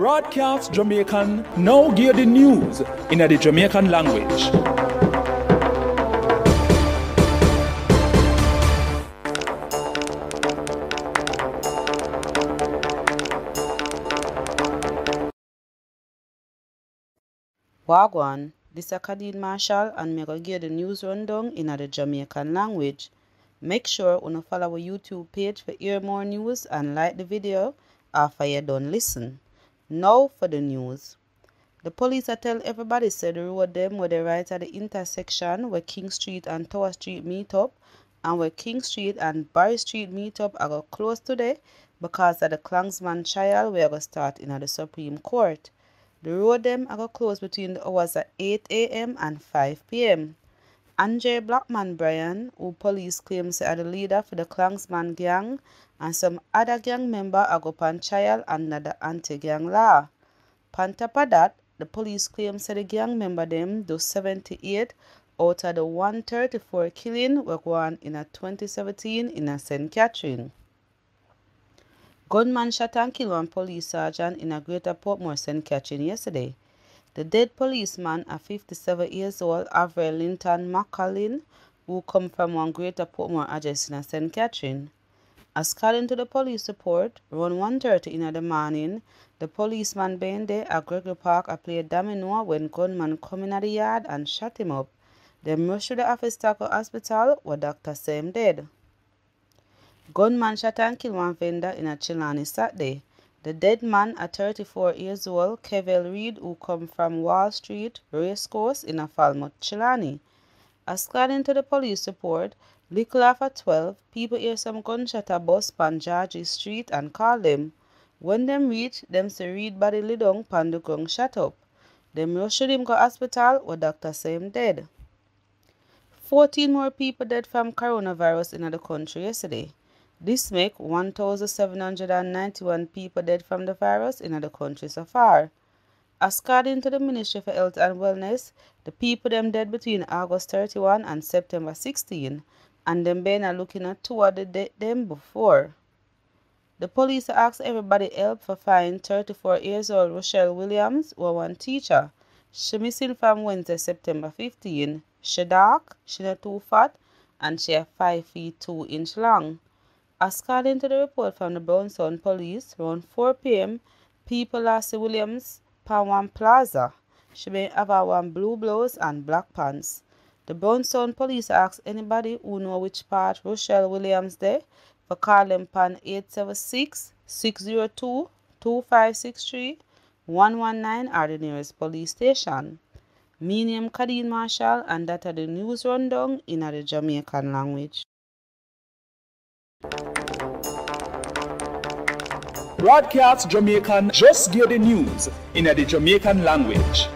Braadkyaas Jamiekan now give the news in the Jamaican language. Wagwan, this is Kadeen Marshall and me go give the news rundown in the Jamaican language. Make sure you follow our YouTube page for hear more news and like the video after you done listen. Now for the news. The police tell everybody say the road them where they right at the intersection where King Street and Tower Street meet up and where King Street and Barry Street meet up are go close today because of the Klansman trial we are going to start in the Supreme Court. The road them are going to close between the hours of 8 a.m. and 5 p.m. Andre Blackman Brian, who police claims are the leader for the Klansman gang, and some other gang member are go on trial under the anti-gang law. On top of that, the police claims that the gang member them do 78 out of the 134 killing were going in 2017 in St. Catherine. Gunman shot and killed one police sergeant in a Greater Portmore, St. Catherine yesterday. The dead policeman, a 57 years old Avril Linton McCallin, who come from one Greater Portmore address in St. Catherine. According to the police report, around 1:30 in the morning, the policeman been there at Gregory Park a play domino when gunman come in the yard and shot him up. Them rushed to the office to the hospital where doctor say him dead. Gunman shot and killed one vendor in a Chilani Saturday. The dead man, a 34 years old Kevel Reed, who come from Wall Street Racecourse in a Falmouth, Chilani. According to the police report, little after 12, people hear some gunshot a bus on Georgie Street and call them. When them reach, them say Reed body lay down pan the ground shut up. Them rush him go hospital where doctor say him dead. 14 more people dead from coronavirus in the country yesterday. This make 1,791 people dead from the virus in the country so far. According to the Ministry for Health and Wellness, the people them dead between August 31 and September 16, and them been looking at two of the dead them before. The police asked everybody help for find 34 years old Rochelle Williams, who was one teacher. She missing from Wednesday, September 15. She dark, she not too fat, and she 5 feet 2 inches long. According to the report from the Brownstown police, around 4 p.m., people lost Williams pan one plaza. She may have one blue blouse and black pants. The Brownstown police asked anybody who know which part Rochelle Williams there for call them pan 876-602-2563, 119 or the nearest police station. Me name Kadeen Marshall and that are the news rundown in the Jamaican language. Braadkyaas Jamiekan just give the news in the Jamaican language.